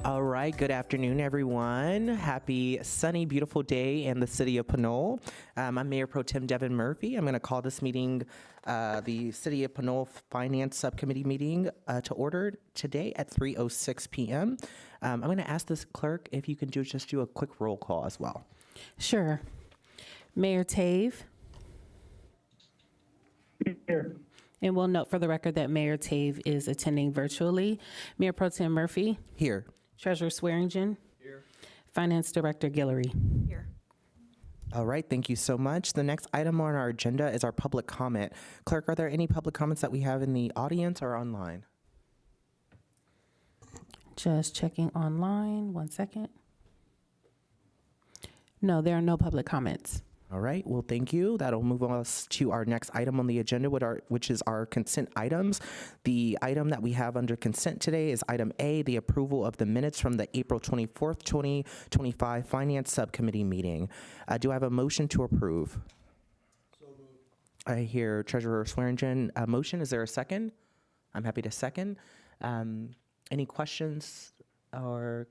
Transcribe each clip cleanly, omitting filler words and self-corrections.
All right, good afternoon, everyone. Happy sunny, beautiful day in the city of Pinole. I'm Mayor Pro Tem Devin Murphy. I'm going to call this meeting, the City of Pinole Finance Subcommittee meeting, to order today at 3:06 p.m. I'm going to ask this clerk if you can just do a quick roll call as well. Sure. Mayor Tave. Here. And we'll note for the record that Mayor Tave is attending virtually. Mayor Pro Tem Murphy. Here. Treasurer Swearingen. Here. Finance Director Guillory. Here. All right, thank you so much. The next item on our agenda is our public comment. Clerk, are there any public comments that we have in the audience or online? Just checking online. 1 second. No, there are no public comments. All right, well, thank you. That'll move us to our next item on the agenda, which is our consent items. The item that we have under consent today is item A, the approval of the minutes from the April 24th, 2025 Finance Subcommittee meeting. Do I have a motion to approve? So moved. I hear Treasurer Swearingen a motion. Is there a second? I'm happy to second. Any questions or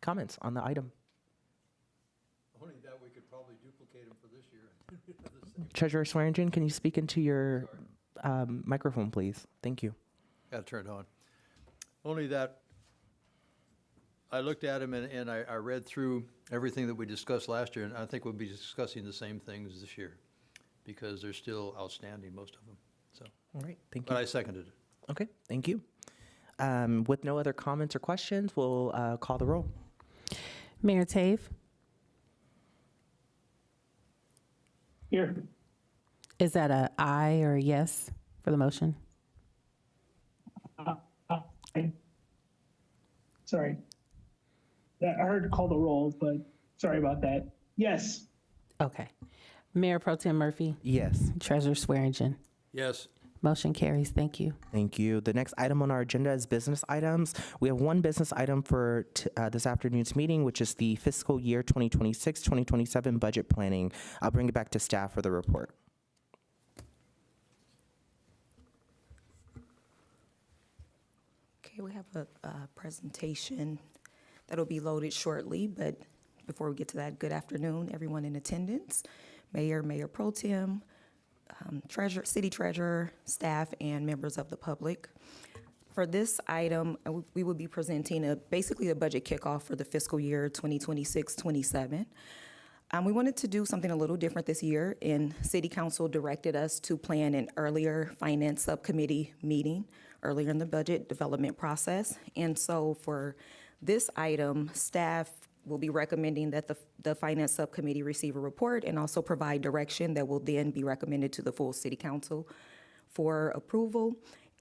comments on the item? Only that we could probably duplicate them for this year. Treasurer Swearingen, can you speak into your microphone, please? Thank you. Got to turn it on. Only that I looked at them and I read through everything that we discussed last year, and I think we'll be discussing the same things this year because they're still outstanding, most of them. So, All right, thank you. but I seconded it. Okay, thank you. With no other comments or questions, we'll call the roll. Mayor Tave. Here. Is that a aye or a yes for the motion? Sorry. I heard call the roll, but sorry about that. Yes. Okay. Mayor Pro Tem Murphy. Yes. Treasurer Swearingen. Yes. Motion carries. Thank you. Thank you. The next item on our agenda is business items. We have one business item for this afternoon's meeting, which is the fiscal year 2026-2027 budget planning. I'll bring it back to staff for the report. Okay, we have a presentation that'll be loaded shortly, but before we get to that, good afternoon, everyone in attendance, Mayor, Mayor Pro Tem, Treasurer, City Treasurer, staff, and members of the public. For this item, we will be presenting basically a budget kickoff for the fiscal year 2026-27. We wanted to do something a little different this year, and City Council directed us to plan an earlier Finance Subcommittee meeting earlier in the budget development process. And so for this item, staff will be recommending that the Finance Subcommittee receive a report and also provide direction that will then be recommended to the full City Council for approval.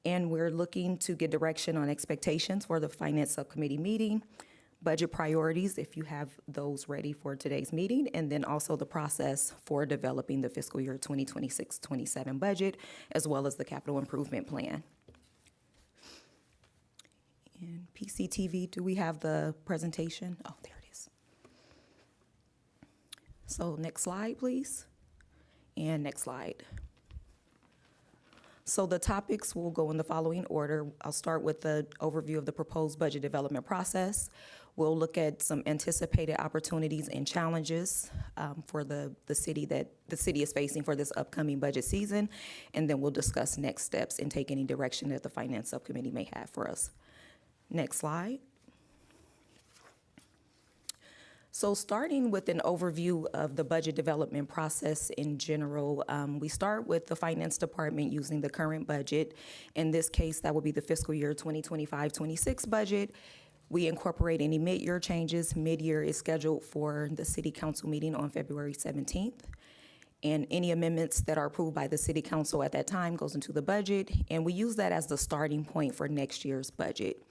And we're looking to get direction on expectations for the Finance Subcommittee meeting, budget priorities, if you have those ready for today's meeting, and then also the process for developing the fiscal year 2026-27 budget, as well as the capital improvement plan. And PCTV, do we have the presentation? Oh, there it is. So next slide, please. And next slide. So the topics will go in the following order. I'll start with the overview of the proposed budget development process. We'll look at some anticipated opportunities and challenges for the city that the city is facing for this upcoming budget season. And then we'll discuss next steps and take any direction that the Finance Subcommittee may have for us. Next slide. So starting with an overview of the budget development process in general, we start with the Finance Department using the current budget. In this case, that will be the fiscal year 2025-26 budget. We incorporate any mid-year changes. Mid-year is scheduled for the City Council meeting on February 17th. And any amendments that are approved by the City Council at that time goes into the budget. And we use that as the starting point for next year's budget.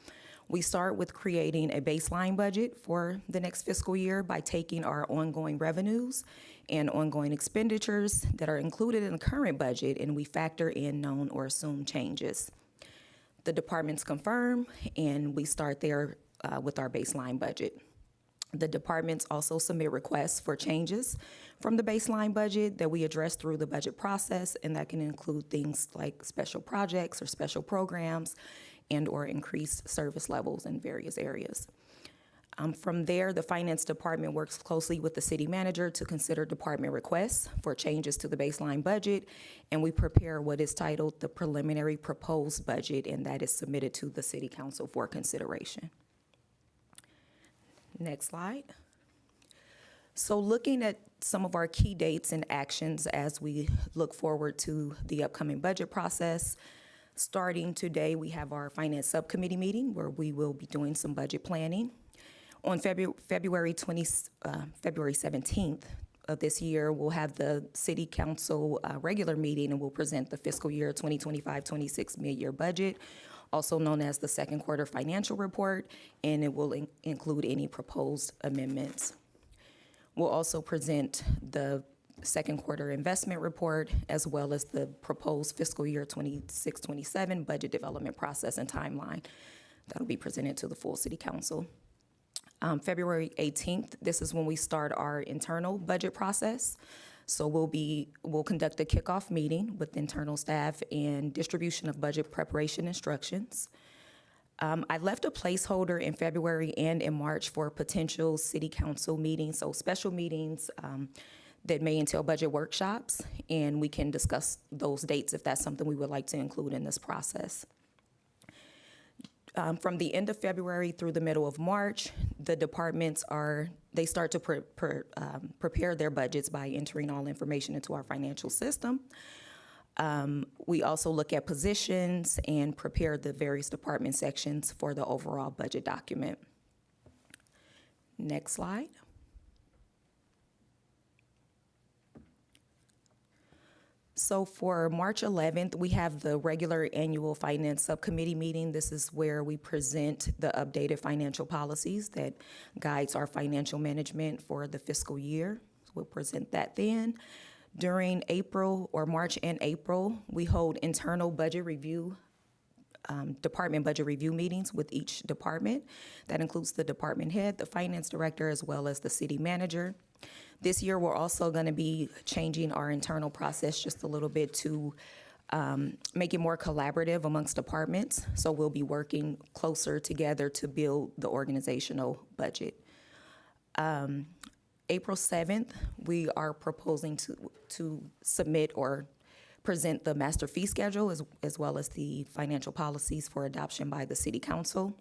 We start with creating a baseline budget for the next fiscal year by taking our ongoing revenues and ongoing expenditures that are included in the current budget, and we factor in known or assumed changes. The departments confirm, and we start there with our baseline budget. The departments also submit requests for changes from the baseline budget that we address through the budget process, and that can include things like special projects or special programs and or increased service levels in various areas. From there, the finance department works closely with the city manager to consider department requests for changes to the baseline budget, and we prepare what is titled the preliminary proposed budget, and that is submitted to the city council for consideration. Next slide. So looking at some of our key dates and actions as we look forward to the upcoming budget process, starting today, we have our finance subcommittee meeting where we will be doing some budget planning. On February 17th of this year, we'll have the city council regular meeting, and we'll present the fiscal year 2025-26 mid-year budget, also known as the second quarter financial report, and it will include any proposed amendments. We'll also present the second quarter investment report, as well as the proposed fiscal year 26-27 budget development process and timeline. That'll be presented to the full city council. February 18th, this is when we start our internal budget process. So we'll conduct a kickoff meeting with internal staff and distribution of budget preparation instructions. I left a placeholder in February and in March for potential city council meetings, so special meetings that may entail budget workshops, and we can discuss those dates if that's something we would like to include in this process. From the end of February through the middle of March, the departments start to prepare their budgets by entering all information into our financial system. We also look at positions and prepare the various department sections for the overall budget document. Next slide. So for March 11th, we have the regular annual finance subcommittee meeting. This is where we present the updated financial policies that guides our financial management for the fiscal year. So we'll present that then. During April or March and April, we hold internal budget review, department budget review meetings with each department. That includes the department head, the finance director, as well as the city manager. This year, we're also going to be changing our internal process just a little bit to make it more collaborative amongst departments. So we'll be working closer together to build the organizational budget. April 7th, we are proposing to submit or present the master fee schedule as well as the financial policies for adoption by the city council.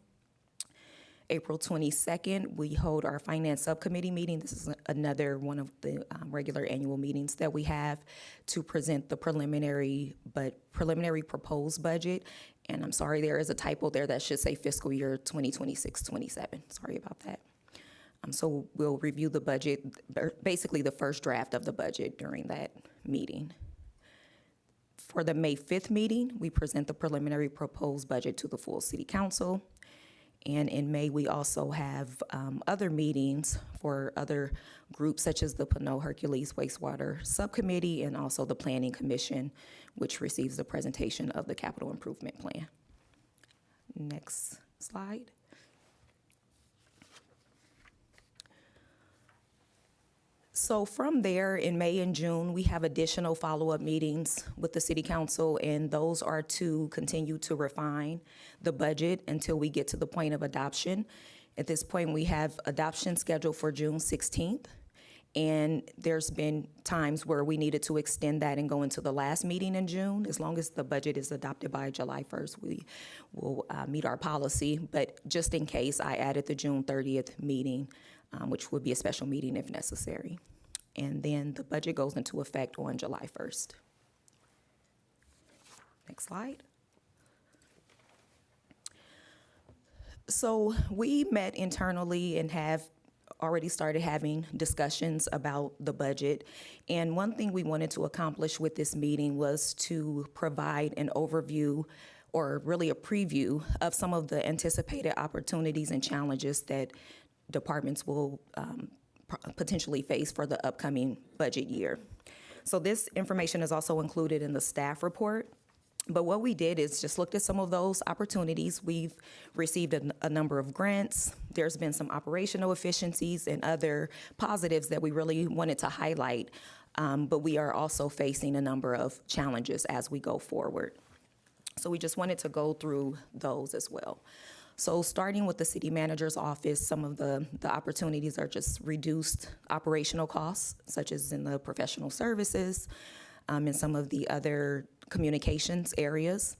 April 22nd, we hold our finance subcommittee meeting. This is another one of the regular annual meetings that we have to present the preliminary proposed budget. And I'm sorry, there is a typo there that should say fiscal year 2026-27. Sorry about that. So we'll review the budget, basically the first draft of the budget during that meeting. For the May 5th meeting, we present the preliminary proposed budget to the full city council. And in May, we also have other meetings for other groups such as the Pinole Hercules Wastewater Subcommittee and also the Planning Commission, which receives the presentation of the capital improvement plan. Next slide. So from there, in May and June, we have additional follow-up meetings with the city council, and those are to continue to refine the budget until we get to the point of adoption. At this point, we have adoption scheduled for June 16th, and there's been times where we needed to extend that and go into the last meeting in June. As long as the budget is adopted by July 1st, we will meet our policy, but just in case, I added the June 30th meeting, which would be a special meeting if necessary. And then the budget goes into effect on July 1st. Next slide. So we met internally and have already started having discussions about the budget. And one thing we wanted to accomplish with this meeting was to provide an overview or really a preview of some of the anticipated opportunities and challenges that departments will potentially face for the upcoming budget year. So this information is also included in the staff report. But what we did is just looked at some of those opportunities. We've received a number of grants. There's been some operational efficiencies and other positives that we really wanted to highlight. But we are also facing a number of challenges as we go forward. So we just wanted to go through those as well. So starting with the city manager's office, some of the opportunities are just reduced operational costs, such as in the professional services, and some of the other communications areas.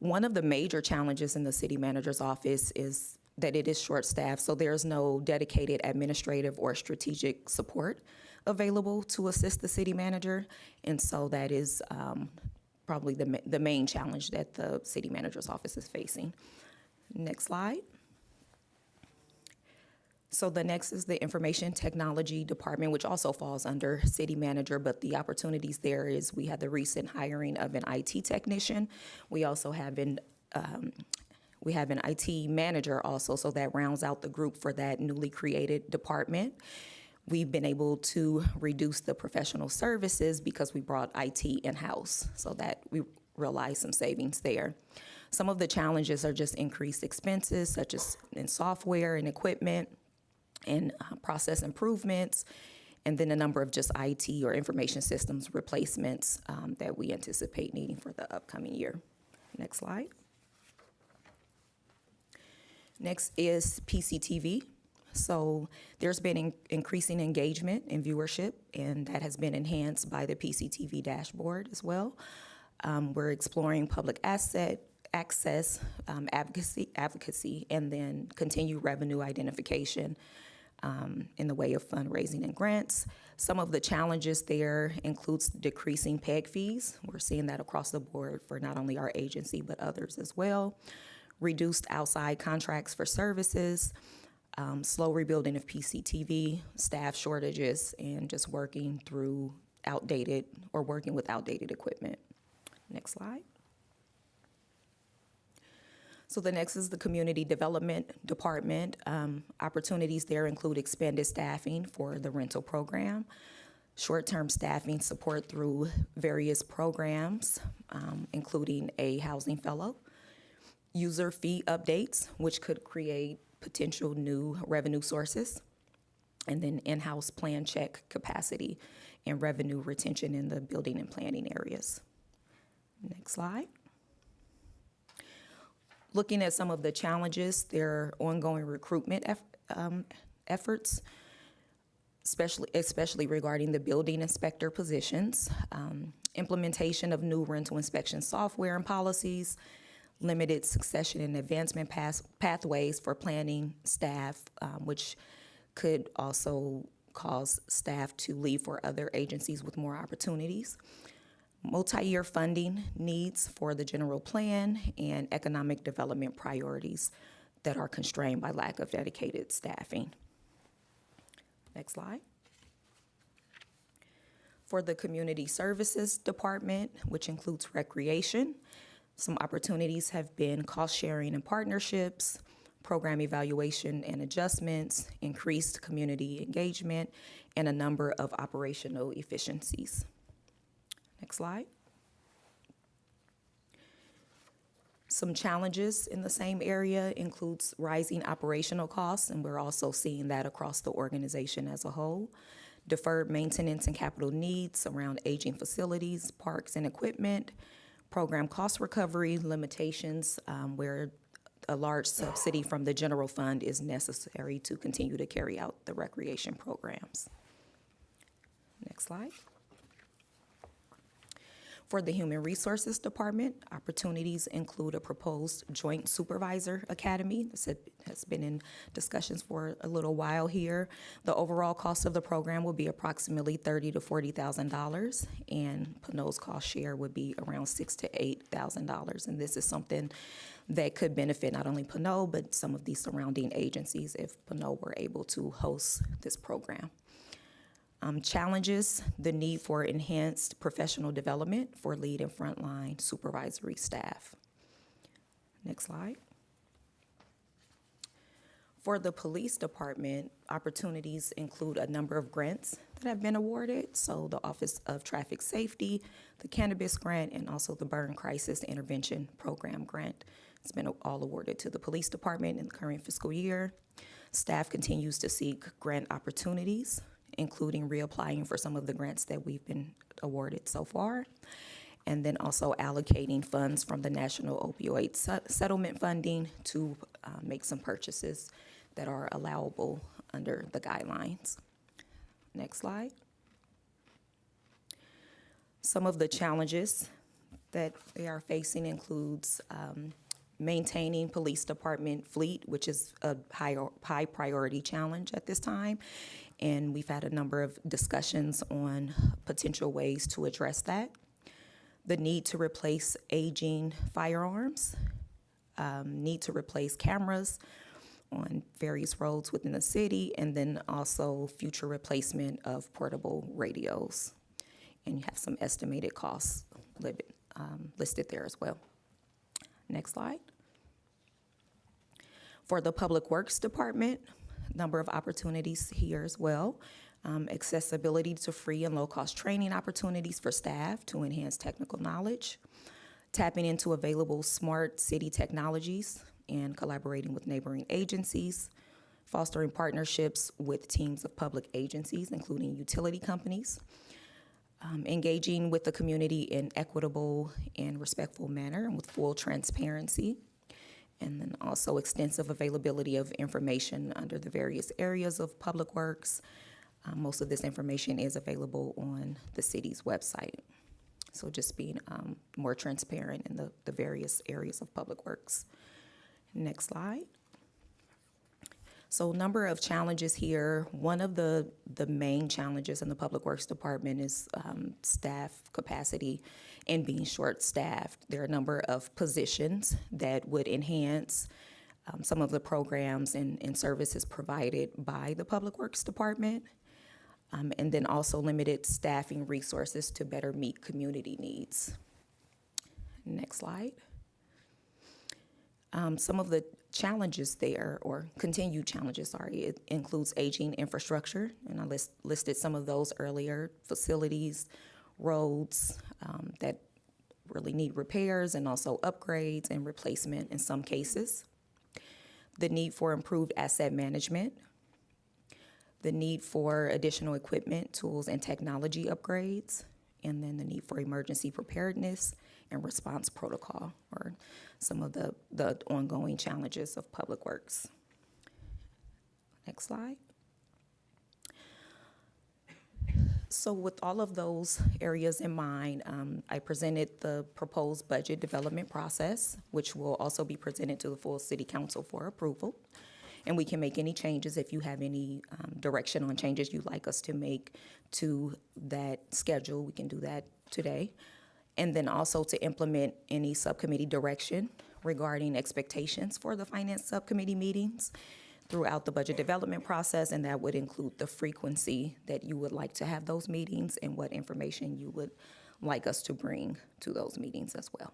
One of the major challenges in the city manager's office is that it is short-staffed, so there's no dedicated administrative or strategic support available to assist the city manager, and so that is probably the main challenge that the city manager's office is facing. Next slide. So the next is the Information Technology Department, which also falls under city manager, but the opportunities there is we had the recent hiring of an IT technician. We also have an IT manager also, so that rounds out the group for that newly created department. We've been able to reduce the professional services because we brought IT in-house, so that we realized some savings there. Some of the challenges are just increased expenses, such as in software and equipment and process improvements, and then a number of just IT or information systems replacements that we anticipate needing for the upcoming year. Next slide. Next is PCTV. So there's been increasing engagement and viewership, and that has been enhanced by the PCTV dashboard as well. We're exploring public access, advocacy, and then continued revenue identification in the way of fundraising and grants. Some of the challenges there includes decreasing PEG fees. We're seeing that across the board for not only our agency, but others as well. Reduced outside contracts for services, slow rebuilding of PCTV, staff shortages, and just working with outdated equipment. Next slide. So the next is the Community Development Department. Opportunities there include expanded staffing for the rental program, short-term staffing support through various programs, including a housing fellow, user fee updates, which could create potential new revenue sources, and then in-house plan check capacity and revenue retention in the building and planning areas. Next slide. Looking at some of the challenges, there are ongoing recruitment efforts, especially regarding the building inspector positions, implementation of new rental inspection software and policies, limited succession and advancement pathways for planning staff, which could also cause staff to leave for other agencies with more opportunities. Multi-year funding needs for the general plan and economic development priorities that are constrained by lack of dedicated staffing. Next slide. For the Community Services Department, which includes recreation, some opportunities have been cost sharing and partnerships, program evaluation and adjustments, increased community engagement, and a number of operational efficiencies. Next slide. Some challenges in the same area includes rising operational costs, and we're also seeing that across the organization as a whole. Deferred maintenance and capital needs around aging facilities, parks, and equipment. Program cost recovery limitations, where a large subsidy from the general fund is necessary to continue to carry out the recreation programs. Next slide. For the Human Resources Department, opportunities include a proposed Joint Supervisor Academy. This has been in discussions for a little while here. The overall cost of the program will be approximately $30,000 to $40,000, and Pinole's cost share would be around $6,000 to $8,000. And this is something that could benefit not only Pinole, but some of these surrounding agencies if Pinole were able to host this program. Challenges, the need for enhanced professional development for lead and frontline supervisory staff. Next slide. For the police department, opportunities include a number of grants that have been awarded. So the Office of Traffic Safety, the Cannabis Grant, and also the Burn Crisis Intervention Program Grant. It's been all awarded to the police department in the current fiscal year. Staff continues to seek grant opportunities, including reapplying for some of the grants that we've been awarded so far, and then also allocating funds from the National Opioid Settlement Funding to make some purchases that are allowable under the guidelines. Next slide. Some of the challenges that we are facing includes maintaining police department fleet, which is a high priority challenge at this time. And we've had a number of discussions on potential ways to address that. The need to replace aging firearms, need to replace cameras on various roads within the city, and then also future replacement of portable radios. And you have some estimated costs listed there as well. Next slide. For the Public Works Department, number of opportunities here as well. Accessibility to free and low-cost training opportunities for staff to enhance technical knowledge, tapping into available smart city technologies and collaborating with neighboring agencies, fostering partnerships with teams of public agencies, including utility companies, engaging with the community in equitable and respectful manner and with full transparency, and then also extensive availability of information under the various areas of public works. Most of this information is available on the city's website. So just being more transparent in the various areas of public works. Next slide. So number of challenges here. One of the main challenges in the Public Works Department is staff capacity and being short-staffed. There are a number of positions that would enhance some of the programs and services provided by the Public Works Department, and then also limited staffing resources to better meet community needs. Next slide. Some of the challenges there, or continued challenges, sorry, it includes aging infrastructure, and I listed some of those earlier, facilities, roads that really need repairs and also upgrades and replacement in some cases. The need for improved asset management, the need for additional equipment, tools, and technology upgrades, and then the need for emergency preparedness and response protocol, or some of the ongoing challenges of public works. Next slide. So with all of those areas in mind, I presented the proposed budget development process, which will also be presented to the full city council for approval. And we can make any changes if you have any direction on changes you'd like us to make to that schedule. We can do that today. And then also to implement any subcommittee direction regarding expectations for the finance subcommittee meetings throughout the budget development process, and that would include the frequency that you would like to have those meetings and what information you would like us to bring to those meetings as well.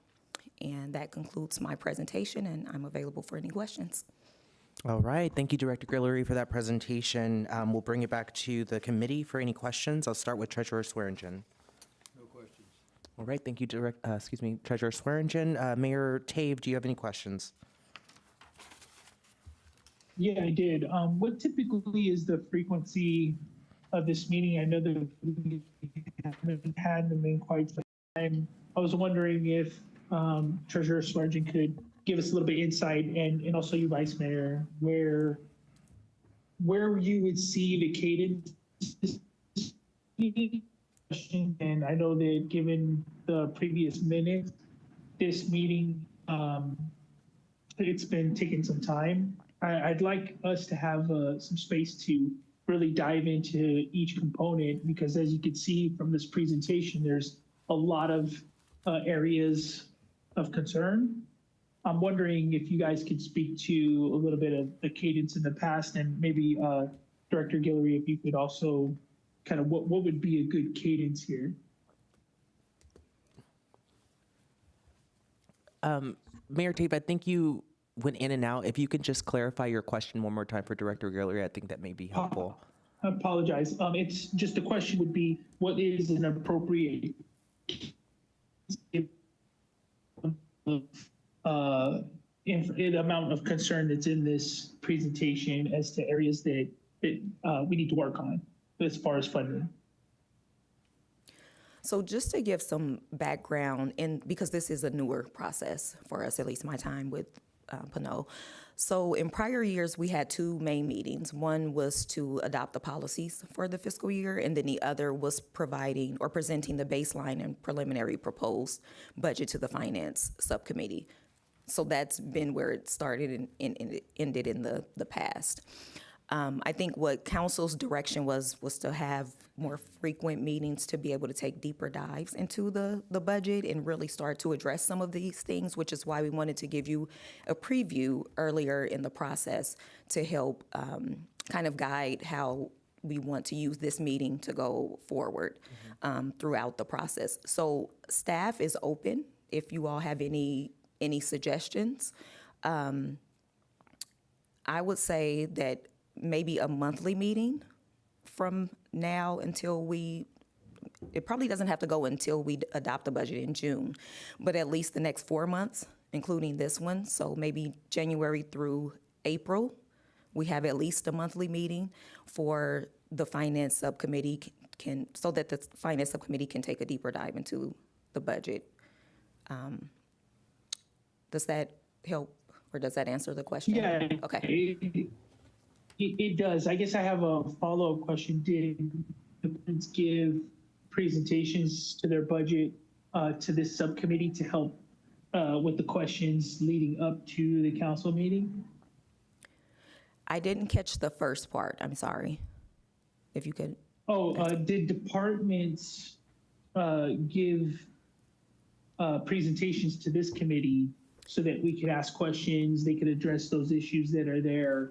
And that concludes my presentation, and I'm available for any questions. All right. Thank you, Director Guillory, for that presentation. We'll bring it back to the committee for any questions. I'll start with Treasurer Swearingen. No questions. All right. Thank you, Treasurer Swearingen. Mayor Tave, do you have any questions? Yeah, I did. What typically is the frequency of this meeting? I know that we haven't had them in quite some time. I was wondering if Treasurer Swearingen could give us a little bit of insight, and also you, Vice Mayor, where you would see the cadence. And I know that given the previous minute, this meeting, it's been taking some time. I'd like us to have some space to really dive into each component, because as you can see from this presentation, there's a lot of areas of concern. I'm wondering if you guys could speak to a little bit of the cadence in the past, and maybe Director Guillory, if you could also kind of what would be a good cadence here? Mayor Tave, I think you went in and out. If you could just clarify your question one more time for Director Guillory, I think that may be helpful. I apologize. It's just the question would be, what is an appropriate amount of concern that's in this presentation as to areas that we need to work on as far as funding? So just to give some background, because this is a newer process for us, at least my time with Pinole. So in prior years, we had two main meetings. One was to adopt the policies for the fiscal year, and then the other was providing or presenting the baseline and preliminary proposed budget to the Finance Subcommittee. So that's been where it started and it ended in the past. I think what council's direction was to have more frequent meetings to be able to take deeper dives into the budget and really start to address some of these things, which is why we wanted to give you a preview earlier in the process to help kind of guide how we want to use this meeting to go forward throughout the process. So staff is open if you all have any suggestions. I would say that maybe a monthly meeting from now until it probably doesn't have to go until we adopt the budget in June, but at least the next 4 months, including this one. So maybe January through April, we have at least a monthly meeting for the Finance Subcommittee so that the Finance Subcommittee can take a deeper dive into the budget. Does that help, or does that answer the question? Yeah. Okay. It does. I guess I have a follow-up question. Did departments give presentations to their budget to this subcommittee to help with the questions leading up to the council meeting? I didn't catch the first part. I'm sorry. If you could. Did departments give presentations to this committee so that we could ask questions, they could address those issues that are there,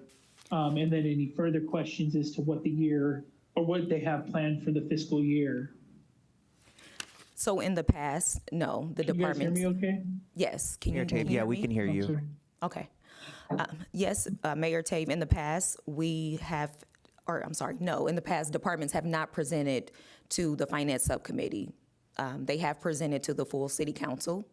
and then any further questions as to what the year or what they have planned for the fiscal year? So in the past, no, the departments. Can you guys hear me okay? Yes, can you Mayor Tabe, yeah, we can hear you. Sorry. Okay. Yes, Mayor Tabe, in the past, in the past, departments have not presented to the Finance Subcommittee. They have presented to the full City Council.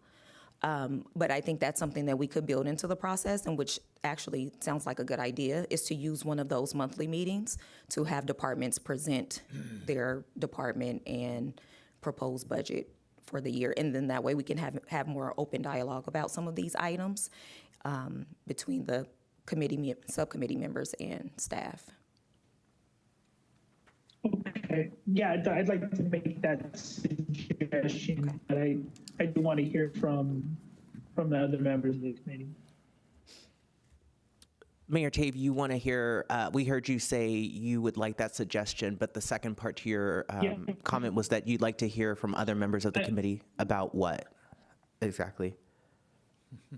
But I think that's something that we could build into the process, and which actually sounds like a good idea, is to use one of those monthly meetings to have departments present their department and proposed budget for the year. And then that way we can have more open dialogue about some of these items between the subcommittee members and staff. Okay, yeah, I'd like to make that suggestion, but I do want to hear from the other members of the committee. Mayor Tabe, you want to hear, we heard you say you would like that suggestion, but the second part to your comment was that you'd like to hear from other members of the committee about what exactly?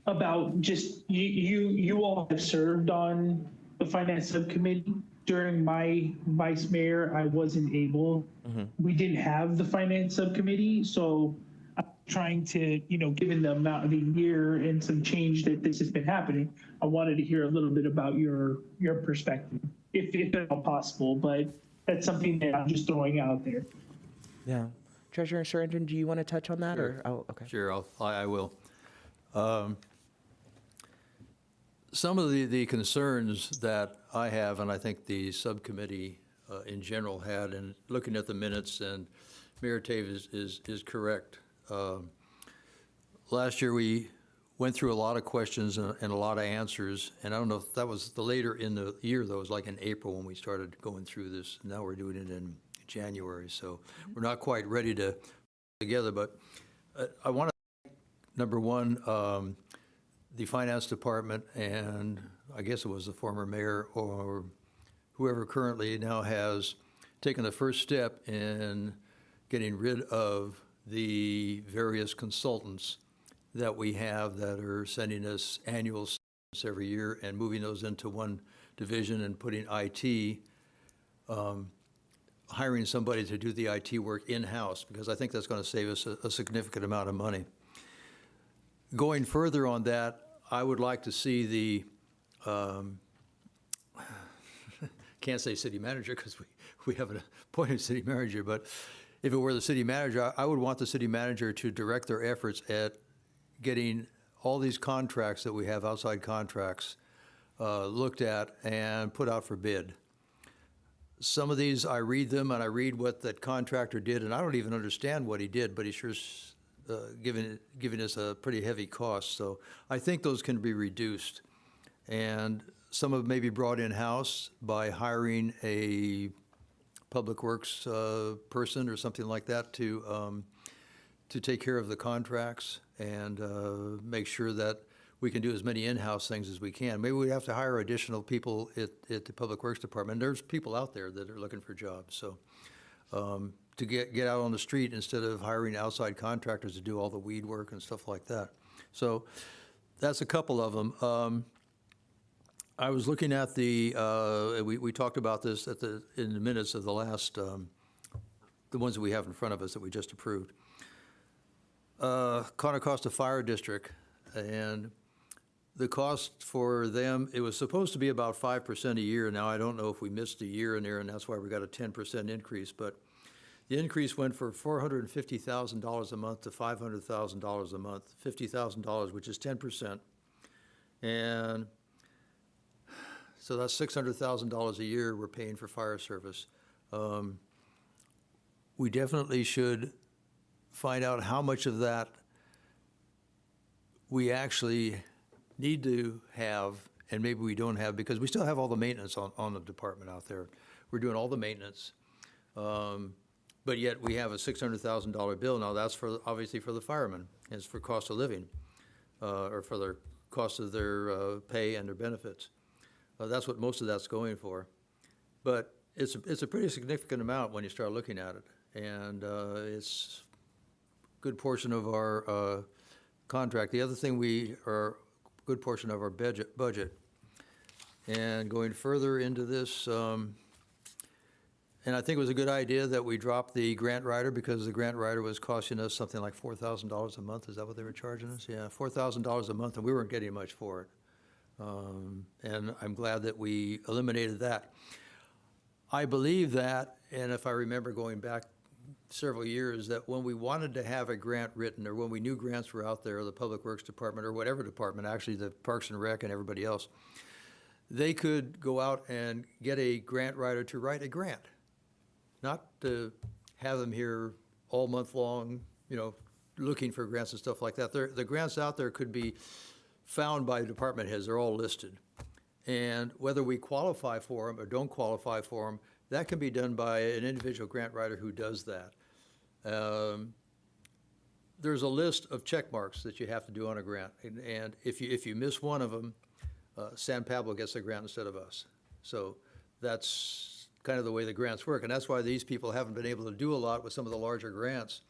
About just, you all have served on the Finance Subcommittee. During my vice mayor, I wasn't able. We didn't have the Finance Subcommittee, so I'm trying to, given the amount of the year and some change that this has been happening, I wanted to hear a little bit about your perspective, if at all possible, but that's something that I'm just throwing out there. Yeah. Treasurer Sheridan, do you want to touch on that? Sure. Or okay. Sure, I will. Some of the concerns that I have, and I think the subcommittee in general had, and looking at the minutes, and Mayor Tabe is correct. Last year we went through a lot of questions and a lot of answers, and I don't know if that was the later in the year, though. It was like in April when we started going through this. Now we're doing it in January, so we're not quite ready to put it together, but I want to, number one, the finance department, and I guess it was the former mayor or whoever currently now has taken the first step in getting rid of the various consultants that we have that are sending us annual statements every year and moving those into one division and putting IT, hiring somebody to do the IT work in-house, because I think that's going to save us a significant amount of money. Going further on that, I would like to see the, can't say city manager because we have an appointed city manager, but if it were the city manager, I would want the city manager to direct their efforts at getting all these contracts that we have, outside contracts, looked at and put out for bid. Some of these, I read them and I read what that contractor did, and I don't even understand what he did, but he sure giving us a pretty heavy cost. So I think those can be reduced. And some of it may be brought in-house by hiring a public works person or something like that to take care of the contracts and make sure that we can do as many in-house things as we can. Maybe we have to hire additional people at the Public Works Department. There's people out there that are looking for jobs. So to get out on the street instead of hiring outside contractors to do all the weed work and stuff like that. So that's a couple of them. I was looking at we talked about this in the minutes of the last, the ones that we have in front of us that we just approved. Contra Costa Fire District, and the cost for them, it was supposed to be about 5% a year. Now, I don't know if we missed a year in there, and that's why we got a 10% increase, but the increase went from $450,000 a month to $500,000 a month, $50,000, which is 10%. And so that's $600,000 a year we're paying for fire service. We definitely should find out how much of that we actually need to have, and maybe we don't have, because we still have all the maintenance on the department out there. We're doing all the maintenance, but yet we have a $600,000 bill. Now, that's obviously for the firemen, and it's for cost of living, or for their cost of their pay and their benefits. That's what most of that's going for. But it's a pretty significant amount when you start looking at it, and it's good portion of our contract. The other thing a good portion of our budget. And going further into this, and I think it was a good idea that we dropped the grant writer, because the grant writer was costing us something like $4,000 a month. Is that what they were charging us? Yeah, $4,000 a month, and we weren't getting much for it. And I'm glad that we eliminated that. I believe that, and if I remember going back several years, that when we wanted to have a grant written, or when we knew grants were out there, or the Public Works Department, or whatever department, actually the Parks and Rec and everybody else, they could go out and get a grant writer to write a grant, not to have them here all month long, looking for grants and stuff like that. The grants out there could be found by department heads. They're all listed. And whether we qualify for them or don't qualify for them, that can be done by an individual grant writer who does that. There's a list of check marks that you have to do on a grant. And if you miss one of them, San Pablo gets the grant instead of us. So that's kind of the way the grants work. And that's why these people haven't been able to do a lot with some of the larger grants,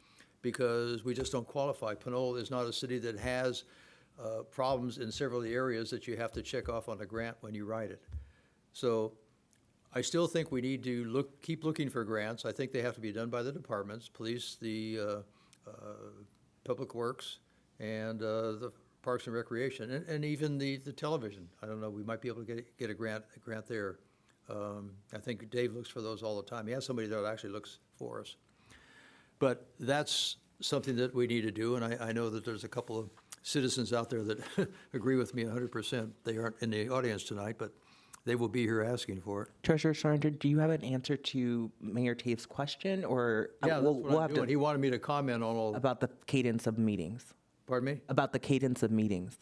because we just don't qualify. Pinole is not a city that has problems in several of the areas that you have to check off on a grant when you write it. So I still think we need to keep looking for grants. I think they have to be done by the departments, police, the Public Works, and the Parks and Recreation, and even the television. I don't know, we might be able to get a grant there. I think Dave looks for those all the time. He has somebody that actually looks for us. But that's something that we need to do, and I know that there's a couple of citizens out there that agree with me 100%. They aren't in the audience tonight, but they will be here asking for it. Treasurer Sargent, do you have an answer to Mayor Tave's question, or Yeah, that's what I'm doing. He wanted me to comment on all. about the cadence of meetings? Pardon me? About the cadence of meetings.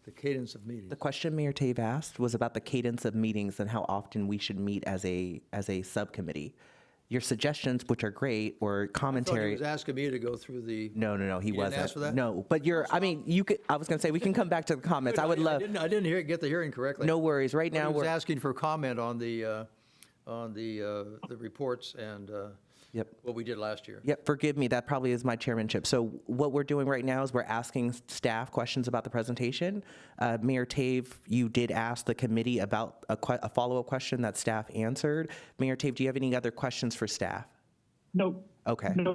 The cadence of meetings. The question Mayor Tave asked was about the cadence of meetings and how often we should meet as a subcommittee. Your suggestions, which are great, or I thought commentary. he was asking me to go through the. No, he didn't wasn't. ask for that? No, but you could, I was going to say, we can come back to the comments. I would love, I didn't get the hearing correctly. no worries. Right now, He was we're, asking for comment on the reports and yep. what we did last year. Yep, forgive me, that probably is my chairmanship. So what we're doing right now is we're asking staff questions about the presentation. Mayor Tave, you did ask the committee about a follow-up question that staff answered. Mayor Tave, do you have any other questions for staff? Nope. Okay. No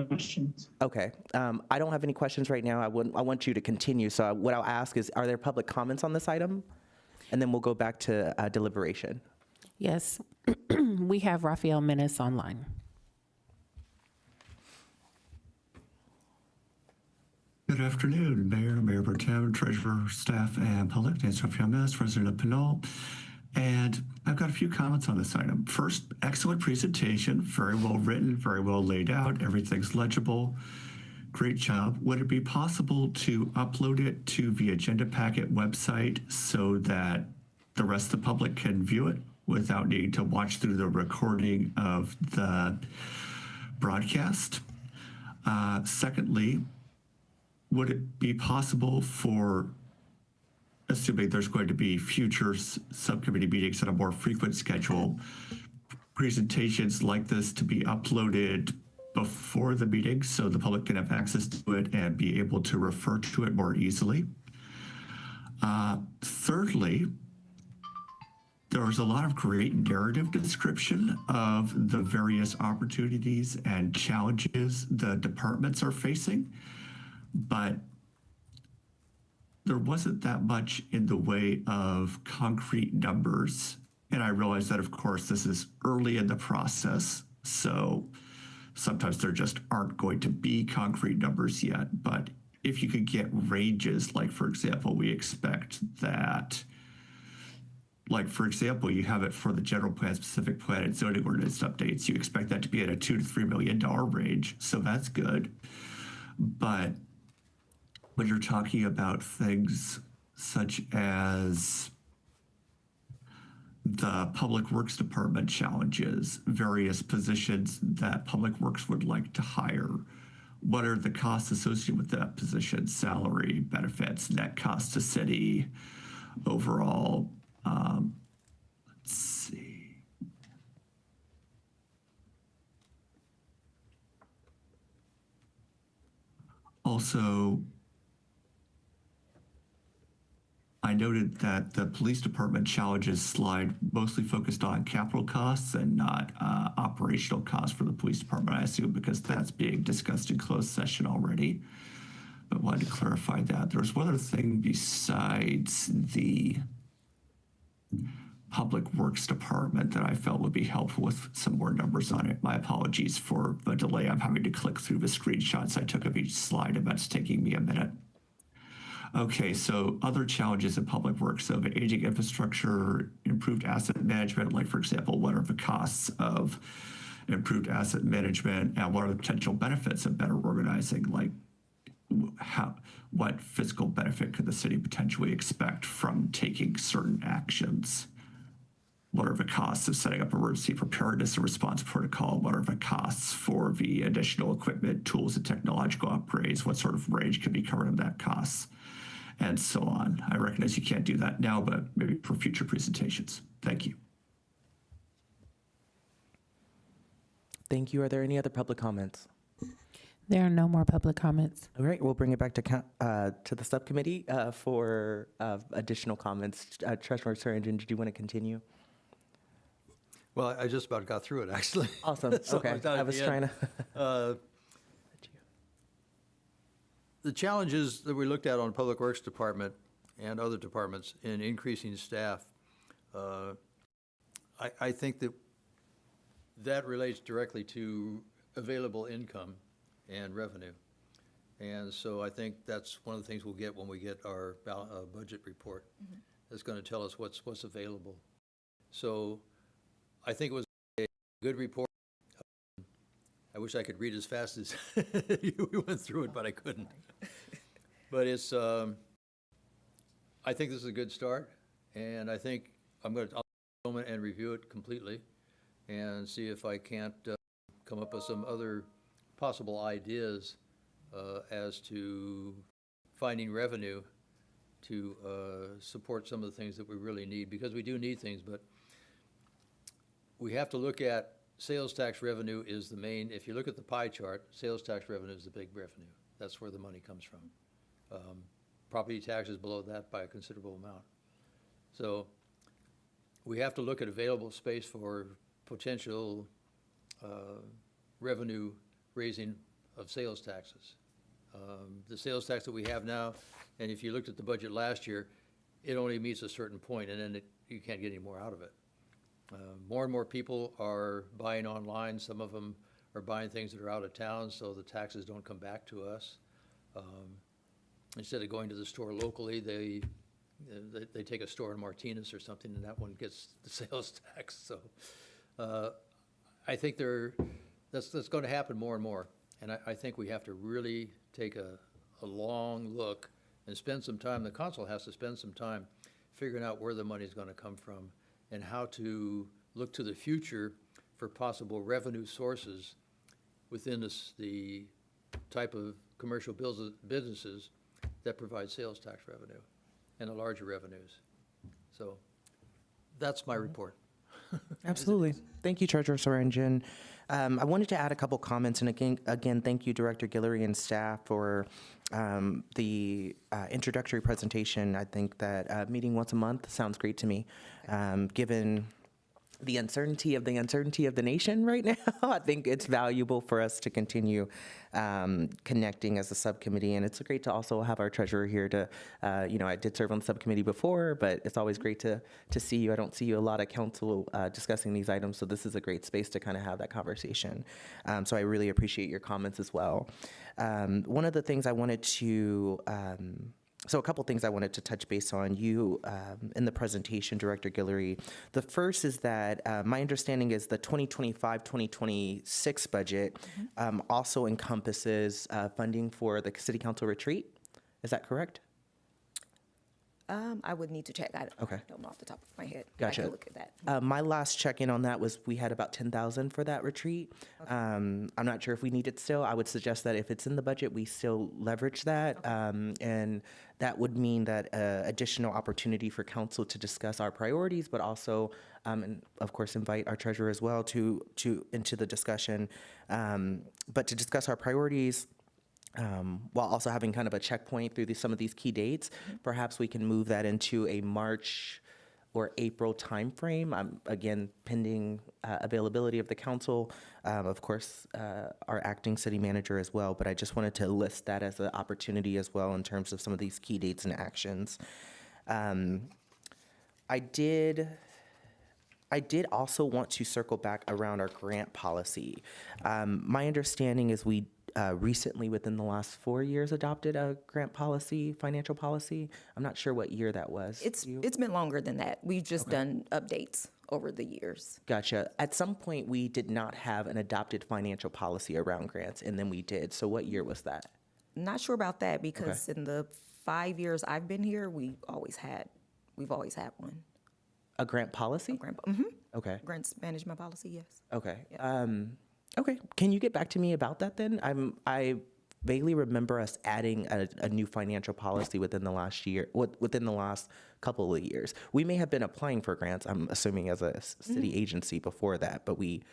questions. Okay. I don't have any questions right now. I want you to continue. So what I'll ask is, are there public comments on this item? And then we'll go back to deliberation. Yes, we have Rafael Menace online. Good afternoon, Mayor Pro Tem, Treasurer, staff, and public. It's Rafael Menace, President of Pinole. And I've got a few comments on this item. First, excellent presentation, very well written, very well laid out. Everything's legible. Great job. Would it be possible to upload it to the agenda packet website so that the rest of the public can view it without needing to watch through the recording of the broadcast? Secondly, would it be possible for, assuming there's going to be future subcommittee meetings on a more frequent schedule, presentations like this to be uploaded before the meeting so the public can have access to it and be able to refer to it more easily? Thirdly, there was a lot of great narrative description of the various opportunities and challenges the departments are facing, but there wasn't that much in the way of concrete numbers. And I realize that, of course, this is early in the process, so sometimes there just aren't going to be concrete numbers yet. But if you could get ranges, like, for example, we expect that, like, for example, you have it for the general plan, specific plan, and zoning ordinance updates. You expect that to be at a $2 to $3 million range, so that's good. But when you're talking about things such as the Public Works Department challenges, various positions that Public Works would like to hire, what are the costs associated with that position? Salary, benefits, net cost to city, overall. Let's see. Also, I noted that the police department challenges slide mostly focused on capital costs and not operational costs for the police department, I assume, because that's being discussed in closed session already. But wanted to clarify that. There was one other thing besides the Public Works Department that I felt would be helpful with some more numbers on it. My apologies for the delay. I'm having to click through the screenshots I took of each slide, and that's taking me a minute. Okay, so other challenges in public works, so the aging infrastructure, improved asset management, like, for example, what are the costs of improved asset management, and what are the potential benefits of better organizing, like what fiscal benefit could the city potentially expect from taking certain actions? What are the costs of setting up emergency preparedness and response protocol? What are the costs for the additional equipment, tools, and technological upgrades? What sort of range can be covered in that costs? And so on. I recognize you can't do that now, but maybe for future presentations. Thank you. Thank you. Are there any other public comments? There are no more public comments. All right, we'll bring it back to the subcommittee for additional comments. Treasurer Surrington, did you want to continue? Well, I just about got through it, actually. Awesome. So Okay. done I at was the trying end. to. The challenges that we looked at on Public Works Department and other departments in increasing staff, I think that relates directly to available income and revenue. And so I think that's one of the things we'll get when we get our budget report. Mm-hmm. It's going to tell us what's available. So I think it was a good report. I wish I could read as fast as we went through it, but I couldn't. But it's, I think this is a good start, and I think I'll take a moment and review it completely and see if I can't come up with some other possible ideas as to finding revenue to support some of the things that we really need, because we do need things, but we have to look at sales tax revenue is the main. If you look at the pie chart, sales tax revenue is the big revenue. That's where the money comes from. Property tax is below that by a considerable amount. So we have to look at available space for potential revenue raising of sales taxes. The sales tax that we have now, and if you looked at the budget last year, it only meets a certain point, and then you can't get any more out of it. More and more people are buying online. Some of them are buying things that are out of town, so the taxes don't come back to us. Instead of going to the store locally, they take a store in Martinez or something, and that one gets the sales tax. So I think that's going to happen more and more. And I think we have to really take a long look and spend some time, the council has to spend some time figuring out where the money's gonna come from and how to look to the future for possible revenue sources within the type of commercial businesses that provide sales tax revenue and the larger revenues. So that's my report. Absolutely. Thank you, Treasurer Sorensen. I wanted to add a couple comments, and again, thank you, Director Guillory and staff for the introductory presentation. I think that meeting once a month sounds great to me, given the uncertainty of the nation right now. I think it's valuable for us to continue connecting as a subcommittee, and it's great to also have our treasurer here to, I did serve on the subcommittee before, but it's always great to see you. I don't see you a lot at council discussing these items, so this is a great space to kind of have that conversation. So I really appreciate your comments as well. One of the things I wanted to, So a couple things I wanted to touch base on you in the presentation, Director Guillory. The first is that my understanding is the 2025-2026 budget also encompasses funding for the City Council retreat. Is that correct? I would need to check. I Okay. don't know off the top of my head. I Gotcha. can look at that. My last check-in on that was we had about 10,000 for that retreat. I'm not sure if we need it still. I would suggest that if it's in the budget, we still leverage that. And that would mean that additional opportunity for council to discuss our priorities, but also, and of course, invite our treasurer as well to into the discussion. But to discuss our priorities, while also having kind of a checkpoint through some of these key dates, perhaps we can move that into a March or April timeframe. Again, pending availability of the council, of course, our acting city manager as well. But I just wanted to list that as an opportunity as well in terms of some of these key dates and actions. I did also want to circle back around our grant policy. My understanding is we recently, within the last 4 years, adopted a grant policy, financial policy. I'm not sure what year that was. It's been longer than that. We've just done updates over the years. Gotcha. At some point, we did not have an adopted financial policy around grants, and then we did. So what year was that? Not sure about that because in the 5 years I've been here, we've always had one. A grant policy? Okay. Grants management policy, yes. Okay. Yeah. Okay. Can you get back to me about that then? I vaguely remember us adding a new financial policy within the last year, within the last couple of years. We may have been applying for grants, I'm assuming, as a city agency before that, but we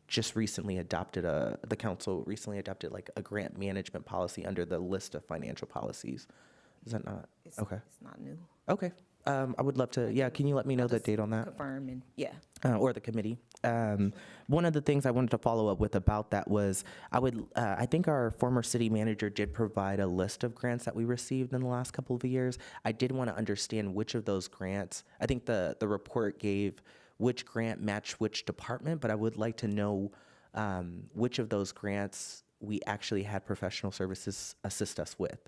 just recently adopted the council recently adopted like a grant management policy under the list of financial policies. Is that not? Okay. It's not new. Okay. I would love to, can you let me know the date on that? Confirm and, yeah. Or the committee. One of the things I wanted to follow up with about that was I think our former city manager did provide a list of grants that we received in the last couple of years. I did want to understand which of those grants. I think the report gave which grant matched which department, but I would like to know which of those grants we actually had professional services assist us with.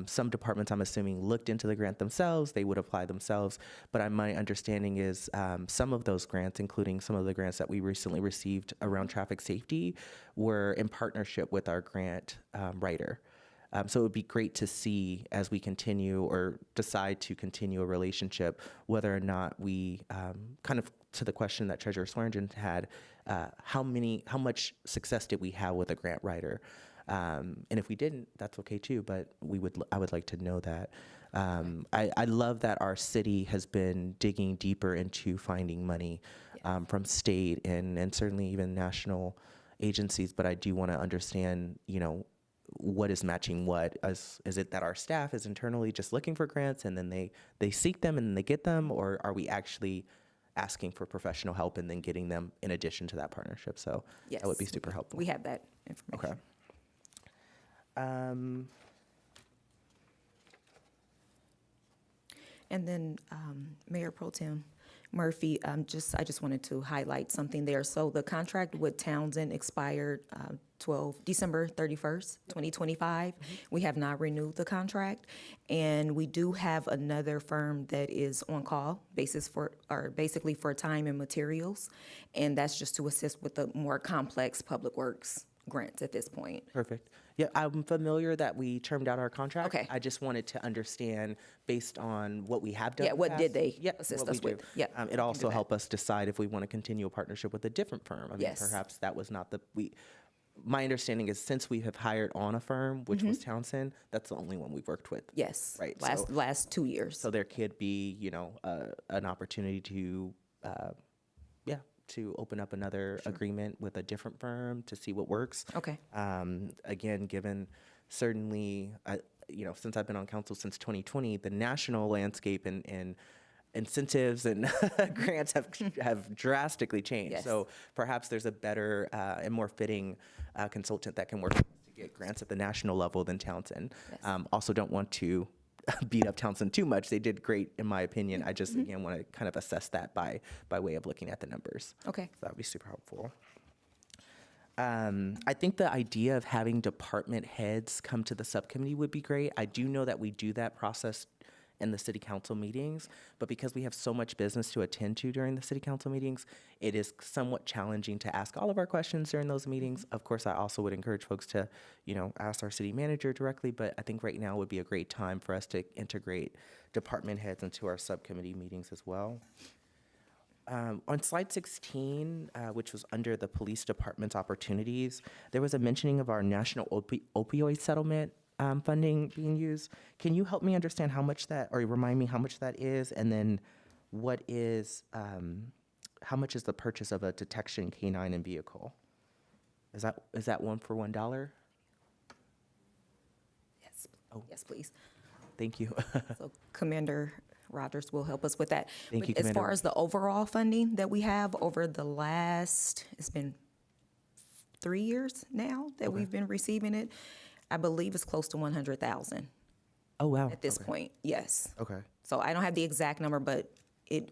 Some departments, I'm assuming, looked into the grant themselves. They would apply themselves. But my understanding is some of those grants, including some of the grants that we recently received around traffic safety, were in partnership with our grant writer. So it would be great to see as we continue or decide to continue a relationship, whether or not we, kind of to the question that Treasurer Swearingen had, how much success did we have with a grant writer? And if we didn't, that's okay too, but I would like to know that. I love that our city has been digging deeper into finding money from state and certainly even national agencies, but I do want to understand, what is matching what? Is it that our staff is internally just looking for grants and then they seek them and then they get them, or are we actually asking for professional help and then getting them in addition to that partnership? So Yes. that would be super helpful. We have that information. Okay. And then Mayor Pro Tem Murphy, I just wanted to highlight something there. So the contract with Townsend expired December 31st, 2025. We have not renewed the contract, and we do have another firm that is on call basically for time and materials, and that's just to assist with the more complex public works grants at this point. Perfect. Yeah, I'm familiar that we termed out our contract. Okay. I just wanted to understand based on what we have done. Yeah, in the what did past. they Yep, assist what we us with? do. Yep, we It can also do that. help us decide if we want to continue a partnership with a different firm. I mean, Yes. perhaps that was not my understanding is since we have hired on a firm, which was Townsend, that's the only one we've worked with. Yes. Right, Last 2 years. So there could be, an opportunity to, to open up another agreement with a different firm to see what works. Okay. Again, given certainly, since I've been on council since 2020, the national landscape and incentives and grants have drastically changed. Yes. So perhaps there's a better and more fitting consultant that can work to get grants at the national level than Townsend. Yes. Also, don't want to beat up Townsend too much. They did great, in my opinion. I just, again, want to kind of assess that by way of looking at the numbers. Okay. So that would be super helpful. I think the idea of having department heads come to the subcommittee would be great. I do know that we do that process in the city council meetings, but because we have so much business to attend to during the city council meetings, it is somewhat challenging to ask all of our questions during those meetings. Of course, I also would encourage folks to, ask our city manager directly, but I think right now would be a great time for us to integrate department heads into our subcommittee meetings as well. On slide 16, which was under the police department's opportunities, there was a mentioning of our national opioid settlement funding being used. Can you help me understand how much that, or remind me how much that is, and then how much is the purchase of a detection canine and vehicle? Is that one for $1? Yes. Yes, please. Thank you. So Commander Rogers will help us with that. Thank you, But as far Commander. as the overall funding that we have over the last, it's been 3 years now that we've been receiving it, I believe it's close to 100,000 Oh, wow. at this Okay. point. Yes. Okay. So I don't have the exact number, but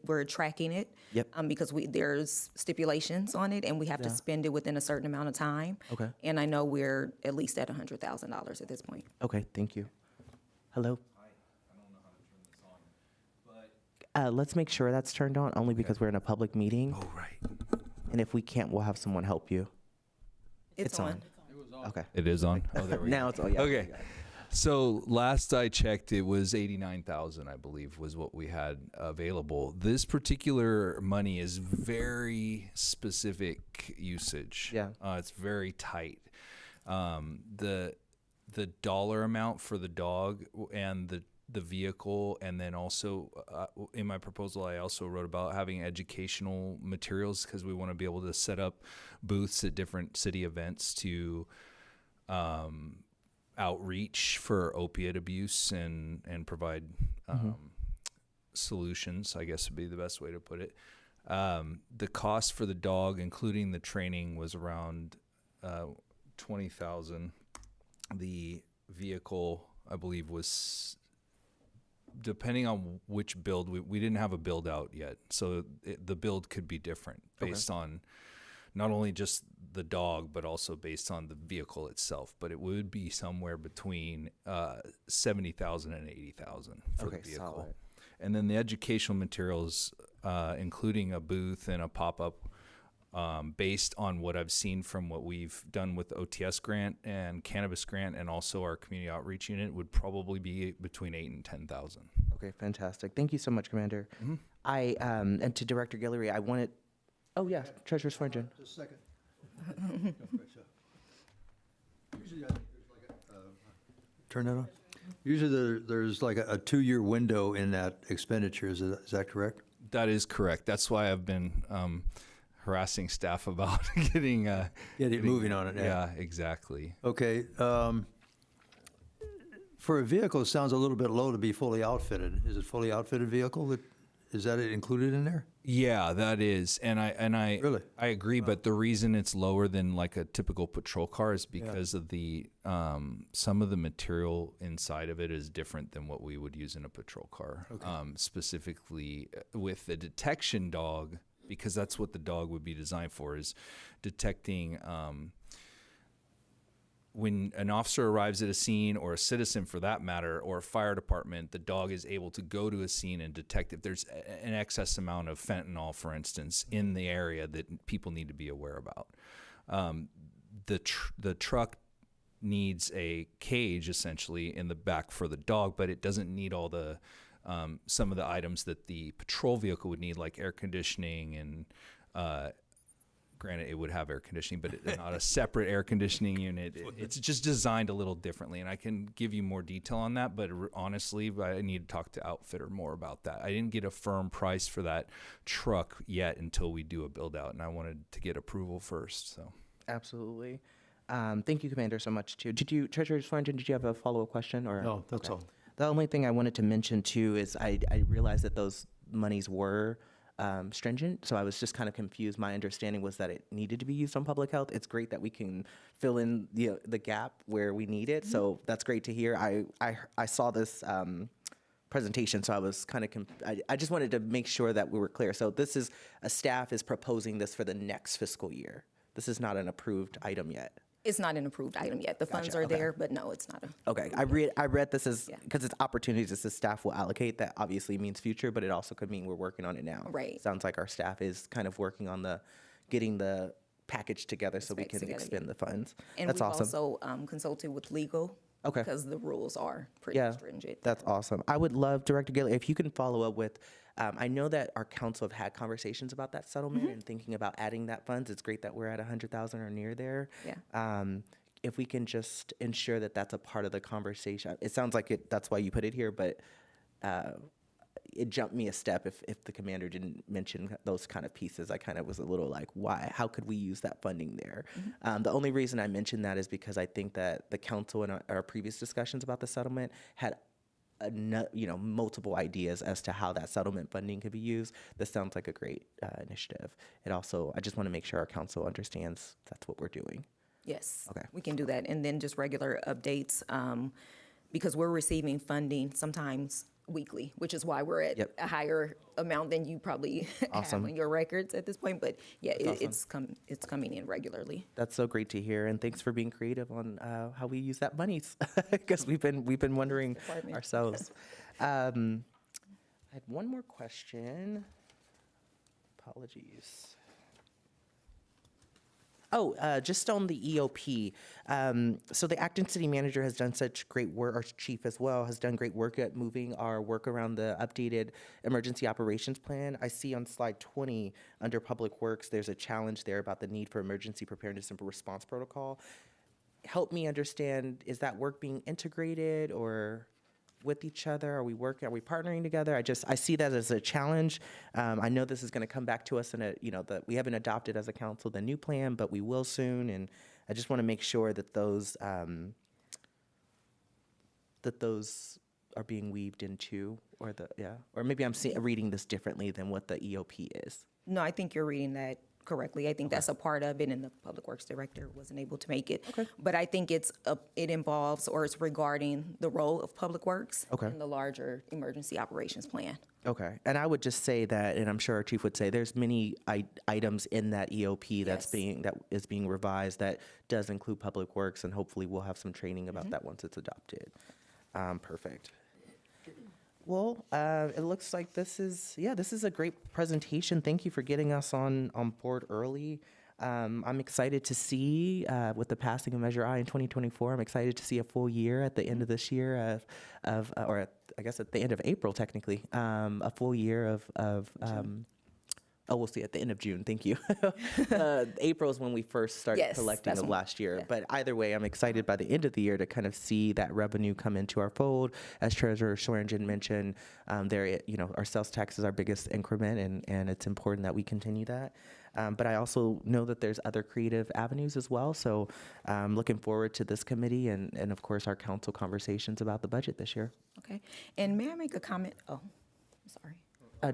we're tracking it. Yep. Because there's stipulations on it, and we have to spend it within a certain amount of time. Okay. And I know we're at least at $100,000 at this point. Okay, thank you. Hello? Let's make sure that's turned on, only because we're in a public meeting. Oh, right. And if we can't, we'll have someone help you. It's on. Okay. It is on. Oh, there we go. Now it's all, yeah. Okay. So last I checked, it was 89,000, I believe, was what we had available. This particular money is very specific usage. Yeah. It's very tight. The dollar amount for the dog and the vehicle, and then also in my proposal, I also wrote about having educational materials because we want to be able to set up booths at different city events to outreach for opiate abuse and provide solutions, I guess would be the best way to put it. The cost for the dog, including the training, was around $20,000. The vehicle, I believe, was, depending on which build, we didn't have a build out yet, so the build could be different based on not only just the dog, but also based on the vehicle itself. But it would be somewhere between $70,000 and $80,000 for the vehicle. Solid. And then the educational materials, including a booth and a pop-up, based on what I've seen from what we've done with the OTS grant and cannabis grant, and also our community outreach unit, would probably be between $8,000 and $10,000. Okay, fantastic. Thank you so much, Commander. And to Director Guillory, I wanted, Treasurer Swearengin. Just a second. Usually, I think there's like turn that on? Usually there's like a 2-year window in that expenditure. Is that correct? That is correct. That's why I've been harassing staff about getting moving on it. Yeah, exactly. Okay. For a vehicle, it sounds a little bit low to be fully outfitted. Is it fully outfitted vehicle? Is that included in there? Yeah, that is, and I Really? I agree. But the reason it's lower than like a typical patrol car is because of the some of the material inside of it is different than what we would use in a patrol car. Specifically with the detection dog, because that's what the dog would be designed for, is detecting. When an officer arrives at a scene, or a citizen for that matter, or a fire department, the dog is able to go to a scene and detect if there's an excess amount of fentanyl, for instance, in the area that people need to be aware about. the truck needs a cage essentially in the back for the dog, but it doesn't need all the some of the items that the patrol vehicle would need, like air conditioning and granted, it would have air conditioning, but not a separate air conditioning unit. It's just designed a little differently, and I can give you more detail on that, but honestly, I need to talk to Outfitter more about that. I didn't get a firm price for that truck yet until we do a build-out, and I wanted to get approval first. So Absolutely. Thank you, Commander, so much, too. Treasurer Swearingen, did you have a follow-up question? Or No, that's all. The only thing I wanted to mention, too, is I realized that those monies were stringent, so I was just kind of confused. My understanding was that it needed to be used on public health. It's great that we can fill in the gap where we need it, so that's great to hear. I saw this presentation, so I was kind of I just wanted to make sure that we were clear. So this is staff is proposing this for the next fiscal year. This is not an approved item yet. It's not an approved item yet. The funds are Okay. there, but no, it's not a. Okay, I read this as, because it's opportunities that the staff will allocate. That obviously means future, but it also could mean we're working on it now. Right. Sounds like our staff is kind of working on getting the package together so we Specs can together, expend the funds. And That's we've awesome. also consulted with legal. Okay. Because the rules are pretty Yeah, stringent. that's awesome. I would love, Director Gilley, if you can follow up with, I know that our council have had conversations about that settlement and thinking about adding that funds. It's great that we're at 100,000 or near there. Yeah. If we can just ensure that that's a part of the conversation. It sounds like that's why you put it here, but it jumped me a step if the commander didn't mention those kind of pieces. I kind of was a little like, why? How could we use that funding there? The only reason I mentioned that is because I think that the council in our previous discussions about the settlement had multiple ideas as to how that settlement funding could be used. This sounds like a great initiative. It also, I just want to make sure our council understands that's what we're doing. Yes. Okay. We can do that. And then just regular updates, because we're receiving funding sometimes weekly, which is why we're at a higher amount than you probably have on your records at this point. But yeah, it's coming in regularly. That's so great to hear, and thanks for being creative on how we use that money, because we've been wondering Department. ourselves. I had one more question. Apologies. Oh, just on the EOP. So the acting city manager has done such great work, our chief as well, has done great work at moving our work around the updated emergency operations plan. I see on slide 20, under public works, there's a challenge there about the need for emergency preparedness and response protocol. Help me understand, is that work being integrated or with each other? Are we partnering together? I see that as a challenge. I know this is going to come back to us in that we haven't adopted as a council the new plan, but we will soon. And I just want to make sure that those are being weaved into, or maybe I'm reading this differently than what the EOP is. No, I think you're reading that correctly. I think that's a part of it, and the Public Works Director wasn't able to make it. Okay. But I think it involves, or it's regarding the role of Public Works in the larger emergency operations plan. Okay, and I would just say that, and I'm sure our chief would say, there's many items in that EOP that is being revised that does include Public Works, and hopefully we'll have some training about that once it's adopted. Perfect. Well, it looks like this is a great presentation. Thank you for getting us on board early. I'm excited to see, with the passing of Measure I in 2024, I'm excited to see a full year at the end of this year I guess at the end of April, technically, a full year we'll see at the end of June. Thank you. April is when we first started collecting of last year. Yeah. But either way, I'm excited by the end of the year to kind of see that revenue come into our fold. As Treasurer Swearingen mentioned, our sales tax is our biggest increment, and it's important that we continue that. But I also know that there's other creative avenues as well. So I'm looking forward to this committee and of course, our council conversations about the budget this year. Okay. And may I make a comment? Oh, sorry.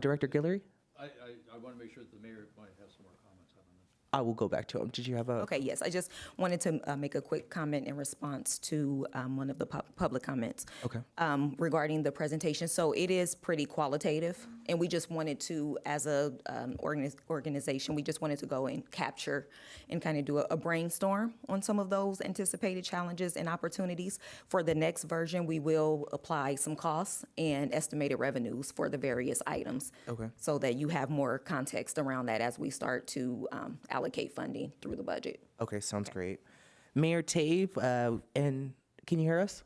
Director Guillory? I want to make sure that the mayor might have some more comments on that. I will go back to him. Did you have a? Okay, yes. I just wanted to make a quick comment in response to one of the public comments. Okay. Regarding the presentation. So it is pretty qualitative, and we just wanted to, as a organization, we just wanted to go and capture and kind of do a brainstorm on some of those anticipated challenges and opportunities. For the next version, we will apply some costs and estimated revenues for the various items. Okay. So that you have more context around that as we start to allocate funding through the budget. Okay, sounds great. Mayor Tave, and can you hear us?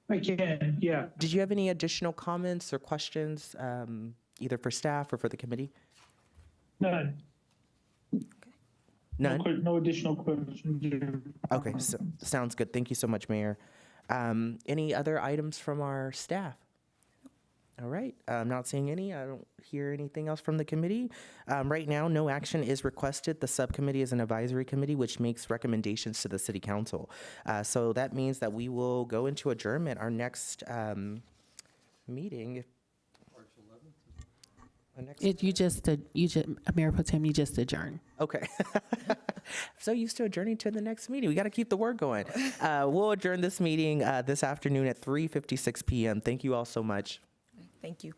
I can, yeah. Did you have any additional comments or questions, either for staff or for the committee? None. None? No additional questions. Okay, so, sounds good. Thank you so much, Mayor. Any other items from our staff? All right, I'm not seeing any. I don't hear anything else from the committee. Right now, no action is requested. The subcommittee is an advisory committee which makes recommendations to the city council. So that means that we will go into adjournment. Our next meeting. Mayor Pro Tem, you just adjourned. Okay. I'm so used to adjourning to the next meeting. We got to keep the word going. We'll adjourn this meeting this afternoon at 3:56 p.m. Thank you all so much. Thank you.